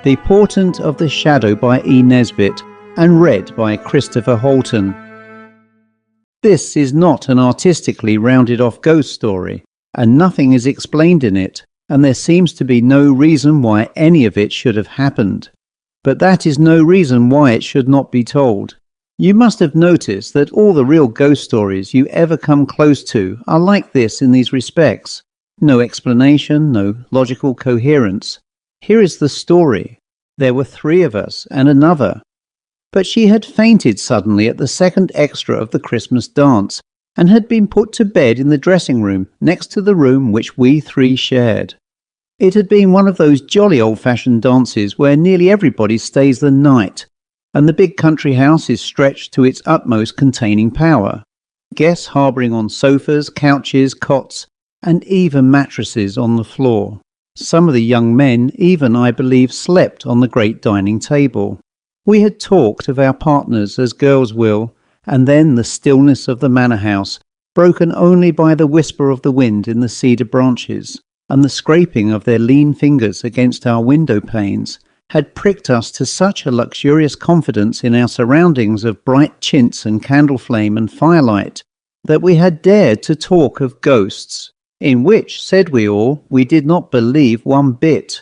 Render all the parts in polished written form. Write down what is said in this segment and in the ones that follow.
The Portent of the Shadow by E.Nisbet, and read by Christopher Halton. This is not an artistically rounded off ghost story, and nothing is explained in it, and there seems to be no reason why any of it should have happened. But that is no reason why it should not be told. You must have noticed that all the real ghost stories you ever come close to are like this in these respects. No explanation, no logical coherence. Here is the story. There were 3 of us and another. But she had fainted suddenly at the second extra of the Christmas dance, and had been put to bed in the dressing room next to the room which we 3 shared. It had been one of those jolly old-fashioned dances where nearly everybody stays the night, and the big country house is stretched to its utmost containing power. Guests harbouring on sofas, couches, cots, and even mattresses on the floor. Some of the young men even, I believe, slept on the great dining table. We had talked of our partners as girls will, and then the stillness of the manor house, broken only by the whisper of the wind in the cedar branches, and the scraping of their lean fingers against our window panes, had pricked us to such a luxurious confidence in our surroundings of bright chintz and candle flame and firelight, that we had dared to talk of ghosts, in which, said we all, we did not believe one bit.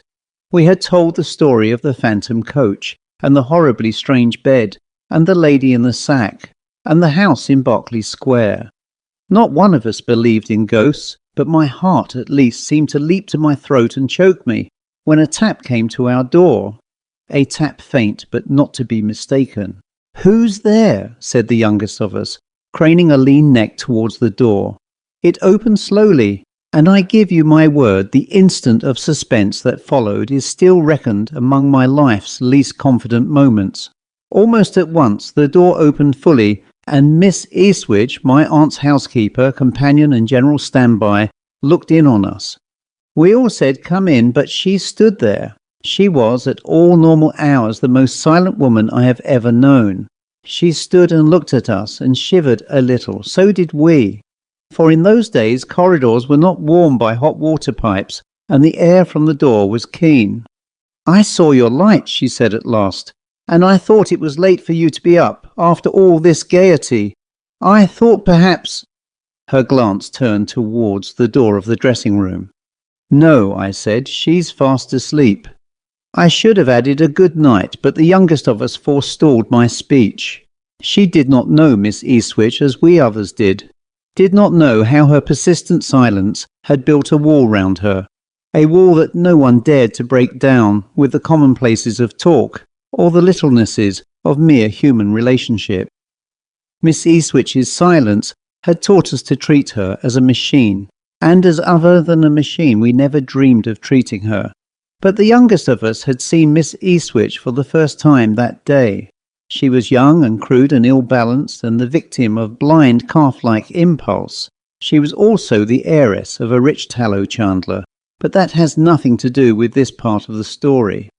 We had told the story of the phantom coach, and the horribly strange bed, and the lady in the sack, and the house in Berkeley Square. Not one of us believed in ghosts, but my heart at least seemed to leap to my throat and choke me, when a tap came to our door. A tap faint, but not to be mistaken. "Who's there?" said the youngest of us, craning a lean neck towards the door. It opened slowly, and I give you my word the instant of suspense that followed is still reckoned among my life's least confident moments. Almost at once the door opened fully, and Miss Eastwich, my aunt's housekeeper, companion and general standby, looked in on us. We all said come in, but she stood there. She was, at all normal hours, the most silent woman I have ever known. She stood and looked at us and shivered a little. So did we. For in those days corridors were not warmed by hot water pipes, and the air from the door was keen. "I saw your light," she said at last, "and I thought it was late for you to be up, after all this gaiety. I thought perhaps—" Her glance turned towards the door of the dressing room. "No," I said, "she's fast asleep." I should have added a good night, but the youngest of us forestalled my speech. She did not know Miss Eastwich as we others did not know how her persistent silence had built a wall round her, a wall that no one dared to break down with the commonplaces of talk or the littlenesses of mere human relationship. Miss Eastwich's silence had taught us to treat her as a machine, and as other than a machine we never dreamed of treating her. But the youngest of us had seen Miss Eastwich for the first time that day. She was young and crude and ill-balanced, and the victim of blind calf-like impulse. She was also the heiress of a rich tallow chandler, but that has nothing to do with this part of the story.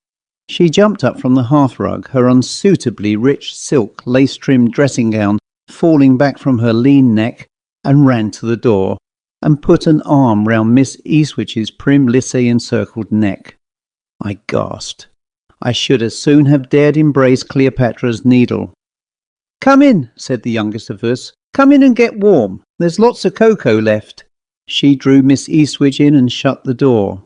She jumped up from the hearthrug, her unsuitably rich silk lace-trimmed dressing gown falling back from her lean neck, and ran to the door, and put an arm round Miss Eastwich's prim lissé-encircled neck. I gasped. I should as soon have dared embrace Cleopatra's needle. "Come in," said the youngest of us. "Come in and get warm. There's lots of cocoa left." She drew Miss Eastwich in and shut the door.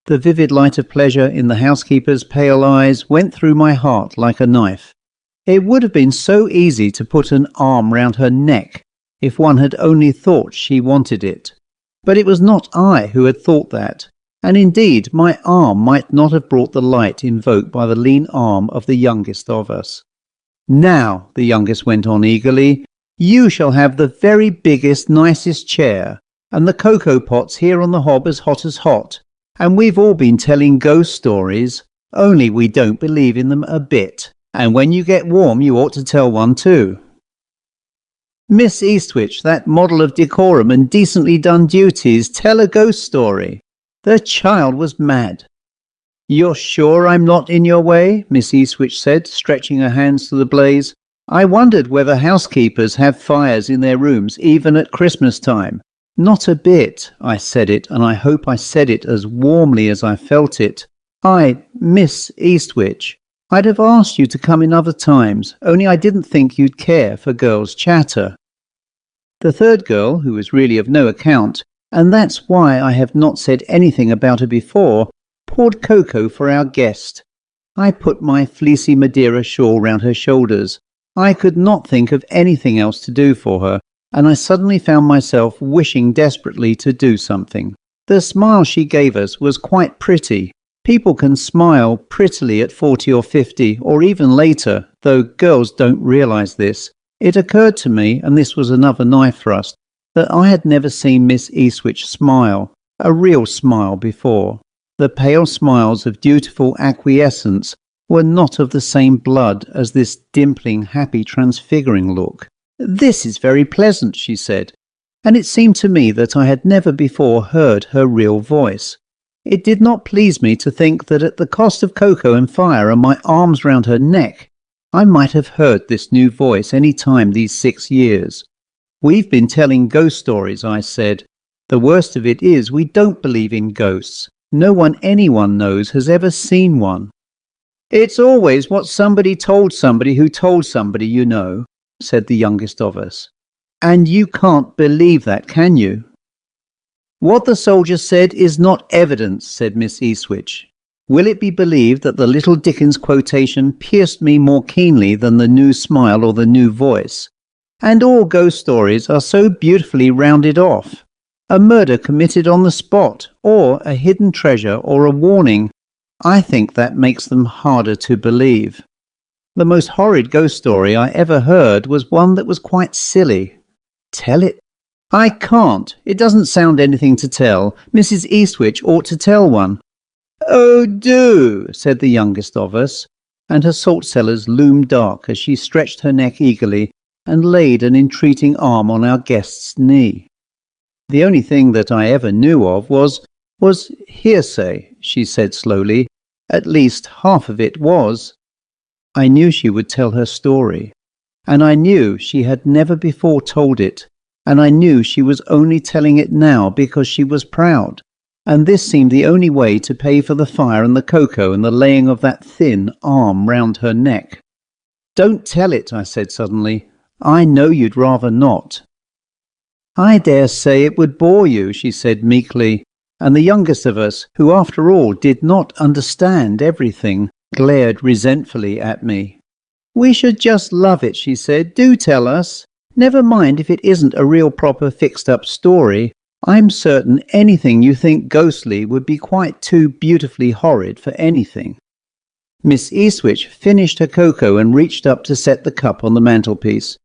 The vivid light of pleasure in the housekeeper's pale eyes went through my heart like a knife. It would have been so easy to put an arm round her neck if one had only thought she wanted it. But it was not I who had thought that. And indeed, my arm might not have brought the light invoked by the lean arm of the youngest of us. "Now," the youngest went on eagerly, "you shall have the very biggest, nicest chair, and the cocoa pots here on the hob as hot, and we've all been telling ghost stories, only we don't believe in them a bit, and when you get warm you ought to tell one too." "Miss Eastwich, that model of decorum and decently done duties, tell a ghost story." The child was mad. "You're sure I'm not in your way?" Miss Eastwich said, stretching her hands to the blaze. "I wondered whether housekeepers have fires in their rooms even at Christmas time. Not a bit." I said it, and I hope I said it as warmly as I felt it. Miss Eastwich. I'd have asked you to come in other times, only I didn't think you'd care for girls' chatter." The third girl, who was really of no account, and that's why I have not said anything about her before, poured cocoa for our guest. I put my fleecy Madeira shawl round her shoulders. I could not think of anything else to do for her, and I suddenly found myself wishing desperately to do something. The smile she gave us was quite pretty. People can smile prettily at 40 or 50, or even later, though girls don't realise this. It occurred to me, and this was another knife thrust, that I had never seen Miss Eastwich smile, a real smile, before. The pale smiles of dutiful acquiescence were not of the same blood as this dimpling, happy, transfiguring look. "This is very pleasant," she said, and it seemed to me that I had never before heard her real voice. It did not please me to think that at the cost of cocoa and fire and my arms round her neck, I might have heard this new voice any time these 6 years. "We've been telling ghost stories," I said. "The worst of it is we don't believe in ghosts. No one anyone knows has ever seen one." "It's always what somebody who told somebody, you know," said the youngest of us. "And you can't believe that, can you?" "What the soldier said is not evidence," said Miss Eastwich. "Will it be believed that the little Dickens quotation pierced me more keenly than the new smile or the new voice? And all ghost stories are so beautifully rounded off. A murder committed on the spot, or a hidden treasure, or a warning. I think that makes them harder to believe. The most horrid ghost story I ever heard was one that was quite silly." "Tell it." "I can't. It doesn't sound anything to tell. Mrs. Eastwich ought to tell one." "Oh, do," said the youngest of us, and her salt-cellars loomed dark as she stretched her neck eagerly and laid an entreating arm on our guest's knee. "The only thing that I ever knew of was hearsay," she said slowly. "At least half of it was." I knew she would tell her story, and I knew she had never before told it, and I knew she was only telling it now because she was proud, and this seemed the only way to pay for the fire and the cocoa and the laying of that thin arm round her neck. "Don't tell it," I said suddenly. "I know you'd rather not." "I dare say it would bore you," she said meekly, and the youngest of us, who after all did not understand everything, glared resentfully at me. "We should just love it," she said. "Do tell us. Never mind if it isn't a real proper fixed-up story. I'm certain anything you think ghostly would be quite too beautifully horrid for anything." Miss Eastwich finished her cocoa and reached up to set the cup on the mantelpiece.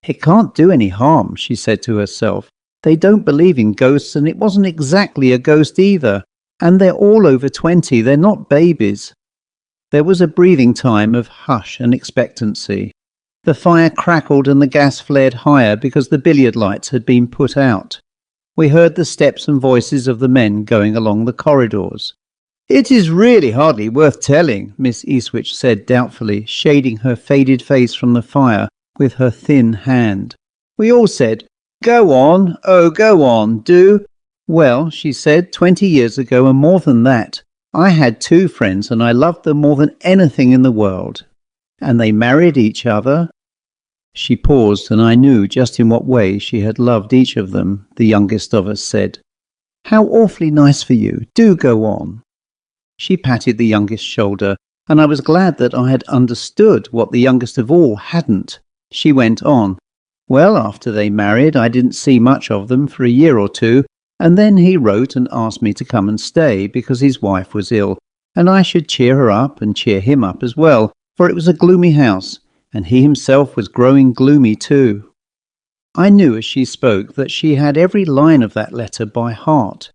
"It can't do any harm," she said to herself. "They don't believe in ghosts, and it wasn't exactly a ghost either. And they're all over 20. They're not babies." There was a breathing time of hush and expectancy. The fire crackled and the gas flared higher because the billiard lights had been put out. We heard the steps and voices of the men going along the corridors. "It is really hardly worth telling," Miss Eastwich said doubtfully, shading her faded face from the fire with her thin hand. We all said, "Go on, oh go on, do." "Well," she said, 20 years ago and more than that, I had 2 friends and I loved them more than anything in the world. And they married each other." She paused, and I knew just in what way she had loved each of them, the youngest of us said. "How awfully nice for you. Do go on." She patted the youngest shoulder, and I was glad that I had understood what the youngest of all hadn't. She went on. "Well, after they married, I didn't see much of them for a year or 2, and then he wrote and asked me to come and stay because his wife was ill, and I should cheer her up and cheer him up as well, for it was a gloomy house, and he himself was growing gloomy too." I knew as she spoke that she had every line of that letter by heart.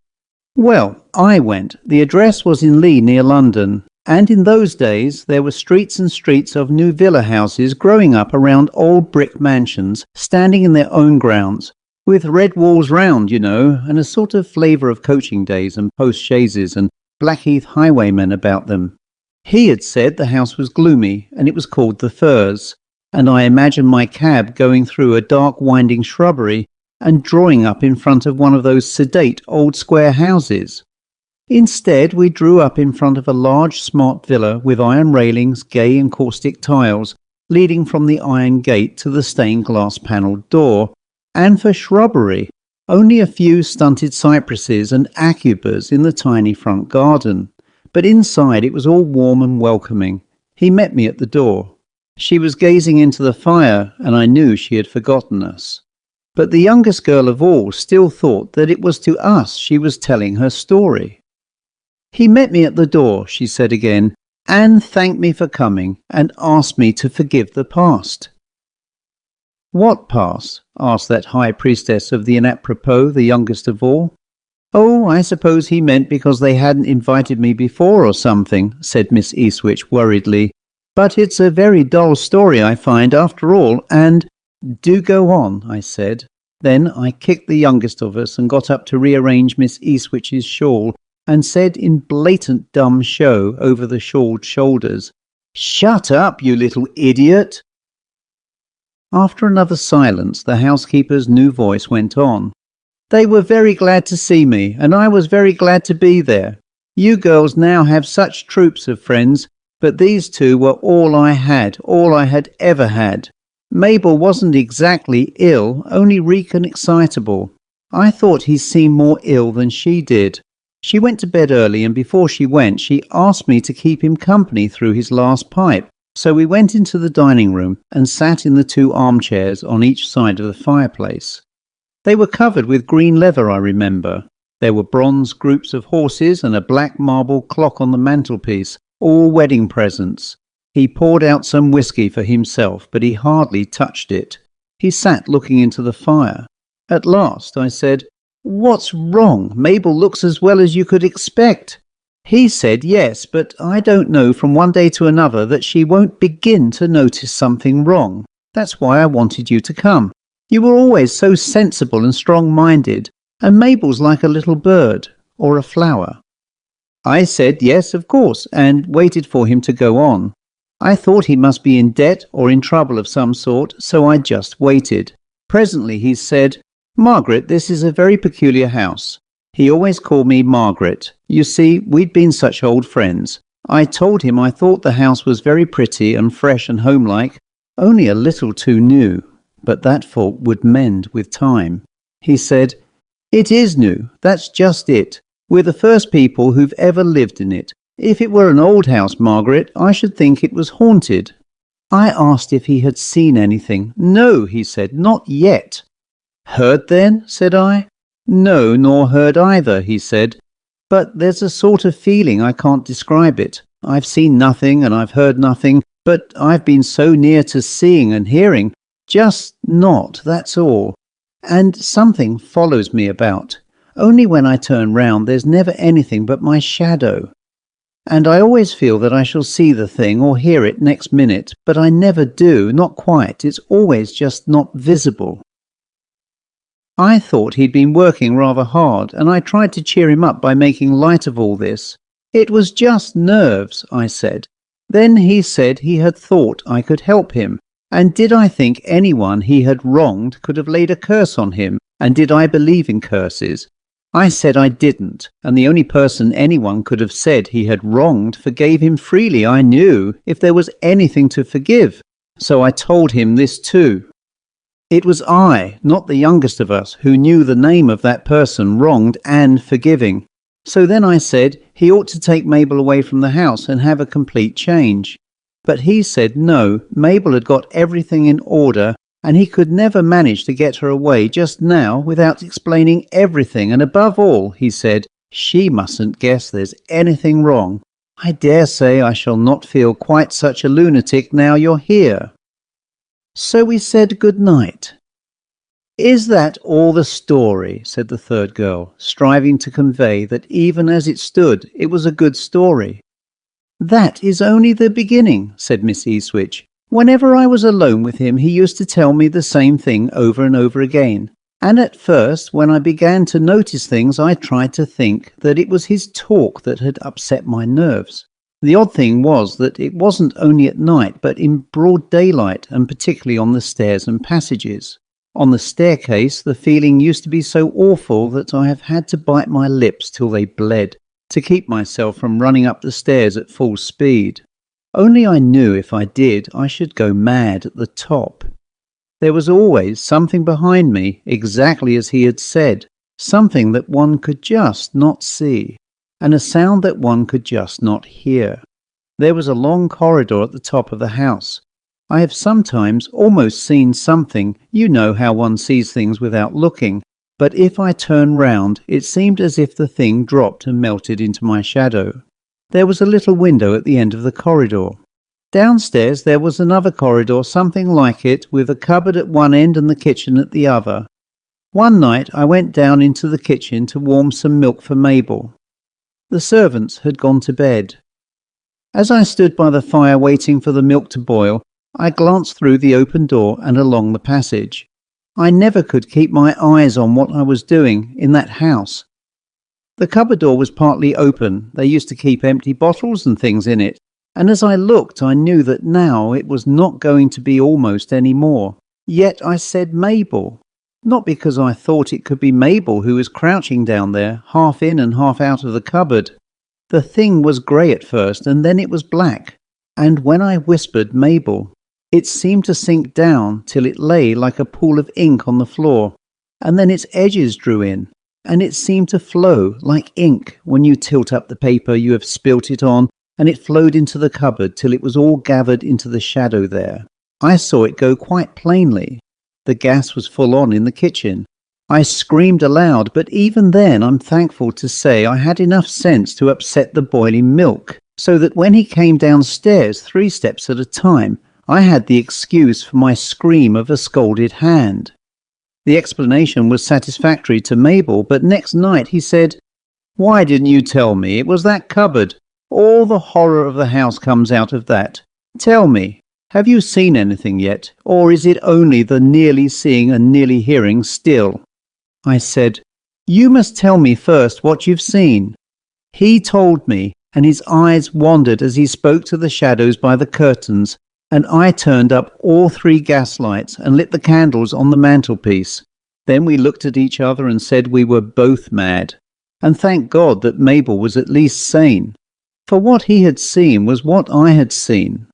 Well, I went. The address was in Lee near London, and in those days there were streets and streets of new villa houses growing up around old brick mansions, standing in their own grounds, with red walls round, you know, and a sort of flavour of coaching days and post-chaises and Blackheath highwaymen about them. He had said the house was gloomy, and it was called the Firs, and I imagined my cab going through a dark winding shrubbery and drawing up in front of one of those sedate old square houses. Instead, we drew up in front of a large smart villa with iron railings, gay and caustic tiles, leading from the iron gate to the stained glass panelled door, and for shrubbery, only a few stunted cypresses and aucubas in the tiny front garden. But inside it was all warm and welcoming. He met me at the door. She was gazing into the fire, and I knew she had forgotten us. But the youngest girl of all still thought that it was to us she was telling her story. "He met me at the door," she said again, "and thanked me for coming, and asked me to forgive the past." "What past?" asked that high priestess of the inapropos, the youngest of all. "Oh, I suppose he meant because they hadn't invited me before or something," said Miss Eastwich worriedly. "But it's a very dull story, I find, after all, and—" "Do go on," I said. Then I kicked the youngest of us and got up to rearrange Miss Eastwich's shawl, and said in blatant dumb show over the shawled shoulders, "Shut up, you little idiot!" After another silence, the housekeeper's new voice went on. "They were very glad to see me, and I was very glad to be there. You girls now have such troops of friends, but these two were all I had ever had. Mabel wasn't exactly ill, only weak and excitable. I thought he seemed more ill than she did. She went to bed early, and before she went, she asked me to keep him company through his last pipe. So we went into the dining room and sat in the two armchairs on each side of the fireplace. They were covered with green leather, I remember. There were bronze groups of horses and a black marble clock on the mantelpiece, all wedding presents. He poured out some whiskey for himself, but he hardly touched it. He sat looking into the fire. At last I said, "What's wrong? Mabel looks as well as you could expect." He said yes, but I don't know from one day to another that she won't begin to notice something wrong. That's why I wanted you to come. You were always so sensible and strong-minded, and Mabel's like a little bird or a flower. I said yes, of course, and waited for him to go on. I thought he must be in debt or in trouble of some sort, so I just waited. Presently he said, "Margaret, this is a very peculiar house." He always called me Margaret. You see, we'd been such old friends. I told him I thought the house was very pretty and fresh and homelike, only a little too new, but that fault would mend with time. He said, "It is new, that's just it. We're the first people who've ever lived in it. If it were an old house, Margaret, I should think it was haunted." I asked if he had seen anything. "No," he said, "not yet." "Heard then?" said I. "No, nor heard either," he said. "But there's a sort of feeling, I can't describe it. I've seen nothing and I've heard nothing, but I've been so near to seeing and hearing. Just not, that's all. And something follows me about. Only when I turn round there's never anything but my shadow. And I always feel that I shall see the thing or hear it next minute, but I never do, not quite. It's always just not visible." I thought he'd been working rather hard, and I tried to cheer him up by making light of all this. "It was just nerves," I said. Then he said he had thought I could help him, and did I think anyone he had wronged could have laid a curse on him, and did I believe in curses? I said I didn't, and the only person anyone could have said he had wronged forgave him freely, I knew, if there was anything to forgive. So I told him this too. It was I, not the youngest of us, who knew the name of that person wronged and forgiving. So then I said he ought to take Mabel away from the house and have a complete change. But he said no, Mabel had got everything in order, and he could never manage to get her away just now without explaining everything, and above all, he said, she mustn't guess there's anything wrong. I dare say I shall not feel quite such a lunatic now you're here. So we said good night. "Is that all the story?" said the third girl, striving to convey that even as it stood, it was a good story. "That is only the beginning," said Miss Eastwich. "Whenever I was alone with him, he used to tell me the same thing over and over again. And at first, when I began to notice things, I tried to think that it was his talk that had upset my nerves. The odd thing was that it wasn't only at night, but in broad daylight, and particularly on the stairs and passages. On the staircase, the feeling used to be so awful that I have had to bite my lips till they bled. to keep myself from running up the stairs at full speed. Only I knew if I did, I should go mad at the top. There was always something behind me, exactly as he had said, something that one could just not see, and a sound that one could just not hear. There was a long corridor at the top of the house. I have sometimes almost seen something, you know how one sees things without looking, but if I turned round, it seemed as if the thing dropped and melted into my shadow. There was a little window at the end of the corridor. Downstairs there was another corridor, something like it, with a cupboard at one end and the kitchen at the other. One night I went down into the kitchen to warm some milk for Mabel. The servants had gone to bed. As I stood by the fire waiting for the milk to boil, I glanced through the open door and along the passage. I never could keep my eyes on what I was doing in that house. The cupboard door was partly open. They used to keep empty bottles and things in it, and as I looked I knew that now it was not going to be almost any more. Yet I said Mabel, not because I thought it could be Mabel who was crouching down there, half in and half out of the cupboard. The thing was grey at first, and then it was black, and when I whispered Mabel, it seemed to sink down till it lay like a pool of ink on the floor, and then its edges drew in, and it seemed to flow like ink when you tilt up the paper you have spilt it on, and it flowed into the cupboard till it was all gathered into the shadow there. I saw it go quite plainly. The gas was full on in the kitchen. I screamed aloud, but even then I'm thankful to say I had enough sense to upset the boiling milk, so that when he came downstairs 3 steps at a time, I had the excuse for my scream of a scalded hand. The explanation was satisfactory to Mabel, but next night he said, "Why didn't you tell me? It was that cupboard. All the horror of the house comes out of that. Tell me, have you seen anything yet, or is it only the nearly seeing and nearly hearing still?" I said, "You must tell me first what you've seen." He told me, and his eyes wandered as he spoke to the shadows by the curtains, and I turned up all 3 gas lights and lit the candles on the mantelpiece. Then we looked at each other and said we were both mad, and thank God that Mabel was at least sane, for what he had seen was what I had seen.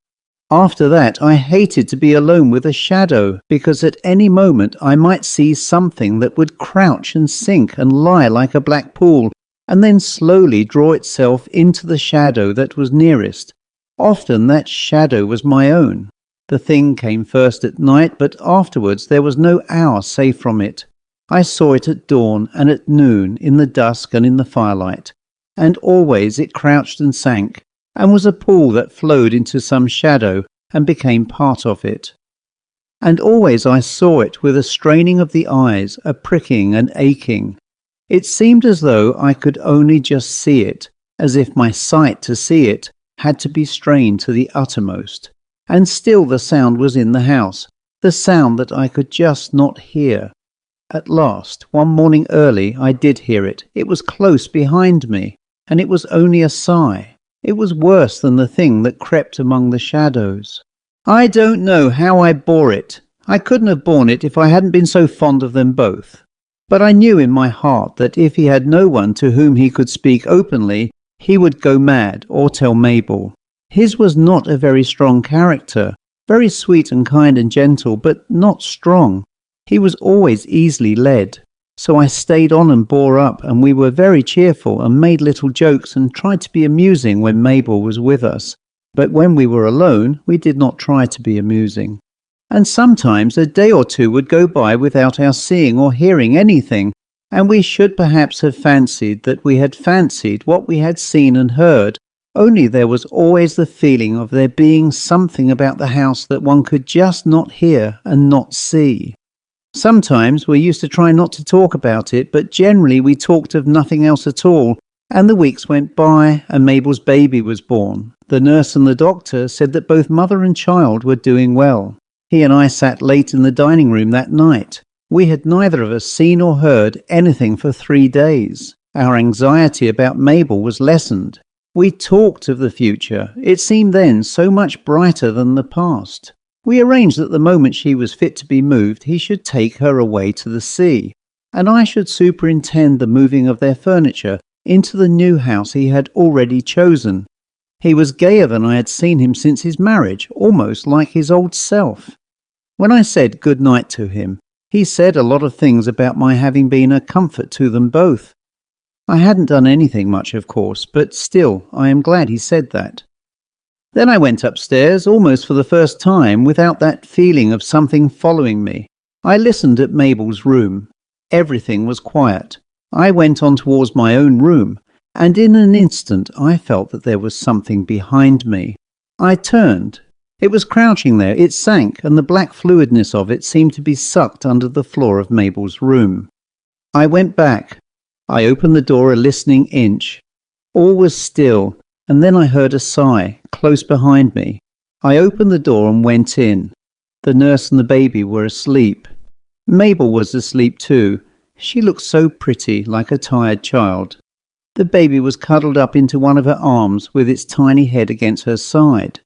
After that I hated to be alone with a shadow, because at any moment I might see something that would crouch and sink and lie like a black pool, and then slowly draw itself into the shadow that was nearest. Often that shadow was my own. The thing came first at night, but afterwards there was no hour safe from it. I saw it at dawn and at noon, in the dusk and in the firelight, and always it crouched and sank, and was a pool that flowed into some shadow and became part of it. And always I saw it with a straining of the eyes, a pricking and aching. It seemed as though I could only just see it, as if my sight to see it had to be strained to the uttermost. And still the sound was in the house, the sound that I could just not hear. At last, one morning early, I did hear it. It was close behind me, and it was only a sigh. It was worse than the thing that crept among the shadows. I don't know how I bore it. I couldn't have borne it if I hadn't been so fond of them both. But I knew in my heart that if he had no one to whom he could speak openly, he would go mad or tell Mabel. His was not a very strong character, very sweet and kind and gentle, but not strong. He was always easily led. So I stayed on and bore up, and we were very cheerful and made little jokes and tried to be amusing when Mabel was with us. But when we were alone, we did not try to be amusing. And sometimes a day or 2 would go by without our seeing or hearing anything, and we should perhaps have fancied that we had fancied what we had seen and heard, only there was always the feeling of there being something about the house that one could just not hear and not see. Sometimes we used to try not to talk about it, but generally we talked of nothing else at all, and the weeks went by and Mabel's baby was born. The nurse and the doctor said that both mother and child were doing well. He and I sat late in the dining room that night. We had neither of us seen or heard anything for 3 days. Our anxiety about Mabel was lessened. We talked of the future. It seemed then so much brighter than the past. We arranged that the moment she was fit to be moved, he should take her away to the sea, and I should superintend the moving of their furniture, into the new house he had already chosen. He was gayer than I had seen him since his marriage, almost like his old self. When I said good night to him, he said a lot of things about my having been a comfort to them both. I hadn't done anything much, of course, but still, I am glad he said that. Then I went upstairs, almost for the first time, without that feeling of something following me. I listened at Mabel's room. Everything was quiet. I went on towards my own room, and in an instant I felt that there was something behind me. I turned. It was crouching there. It sank, and the black fluidness of it seemed to be sucked under the floor of Mabel's room. I went back. I opened the door a listening inch. All was still, and then I heard a sigh, close behind me. I opened the door and went in. The nurse and the baby were asleep. Mabel was asleep too. She looked so pretty, like a tired child. The baby was cuddled up into one of her arms with its tiny head against her side.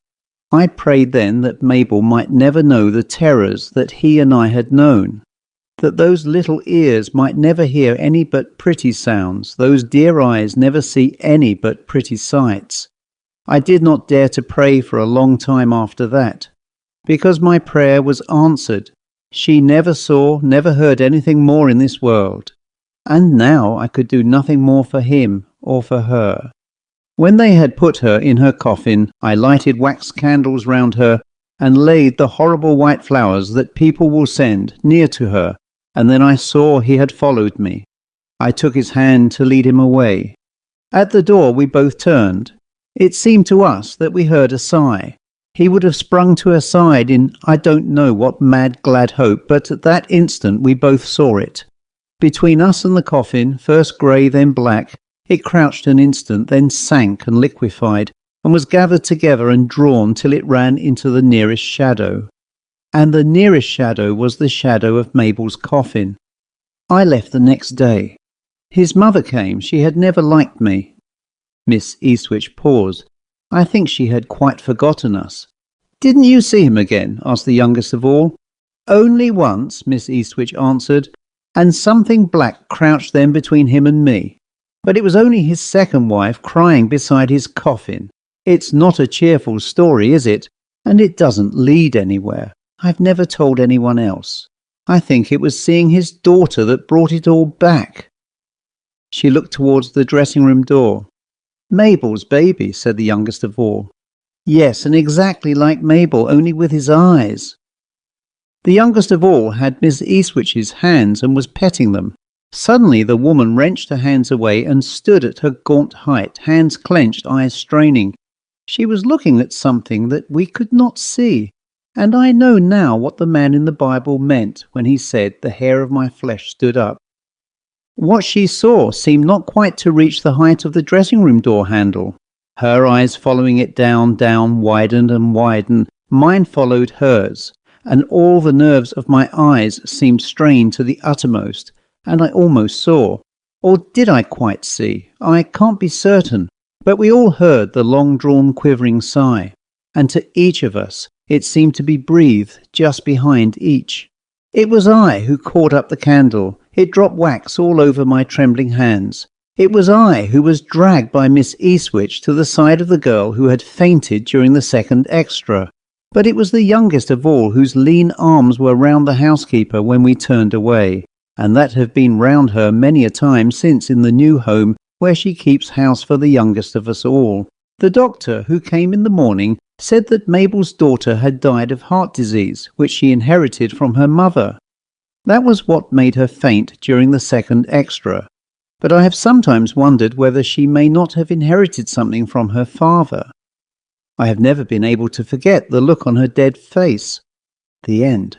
I prayed then that Mabel might never know the terrors that he and I had known, that those little ears might never hear any but pretty sounds, those dear eyes never see any but pretty sights. I did not dare to pray for a long time after that, because my prayer was answered. She never saw, never heard anything more in this world, and now I could do nothing more for him or for her. When they had put her in her coffin, I lighted wax candles round her and laid the horrible white flowers that people will send near to her, and then I saw he had followed me. I took his hand to lead him away. At the door we both turned. It seemed to us that we heard a sigh. He would have sprung to her side in I don't know what mad glad hope, but at that instant we both saw it. Between us and the coffin, first grey then black, it crouched an instant, then sank and liquefied, and was gathered together and drawn till it ran into the nearest shadow. And the nearest shadow was the shadow of Mabel's coffin. I left the next day. His mother came. She had never liked me. Miss Eastwich paused. I think she had quite forgotten us. Didn't you see him again? Asked the youngest of all. Only once, Miss Eastwich answered, and something black crouched then between him and me. But it was only his second wife crying beside his coffin. It's not a cheerful story, is it? And it doesn't lead anywhere. I've never told anyone else. I think it was seeing his daughter that brought it all back. She looked towards the dressing-room door. Mabel's baby, said the youngest of all. Yes, and exactly like Mabel, only with his eyes. The youngest of all had Miss Eastwich's hands and was petting them. Suddenly the woman wrenched her hands away and stood at her gaunt height, hands clenched, eyes straining. She was looking at something that we could not see, and I know now what the man in the Bible meant when he said, "The hair of my flesh stood up." What she saw seemed not quite to reach the height of the dressing-room door handle. Her eyes following it down, widened and widened. Mine followed hers, and all the nerves of my eyes seemed strained to the uttermost, and I almost saw. Or did I quite see? I can't be certain, but we all heard the long-drawn quivering sigh, and to each of us it seemed to be breathed just behind each. It was I who caught up the candle. It dropped wax all over my trembling hands. It was I who was dragged by Miss Eastwich to the side of the girl who had fainted during the second extra. But it was the youngest of all whose lean arms were round the housekeeper when we turned away, and that have been round her many a time since in the new home where she keeps house for the youngest of us all. The doctor, who came in the morning, said that Mabel's daughter had died of heart disease, which she inherited from her mother. That was what made her faint during the second extra. But I have sometimes wondered whether she may not have inherited something from her father. I have never been able to forget the look on her dead face. The end.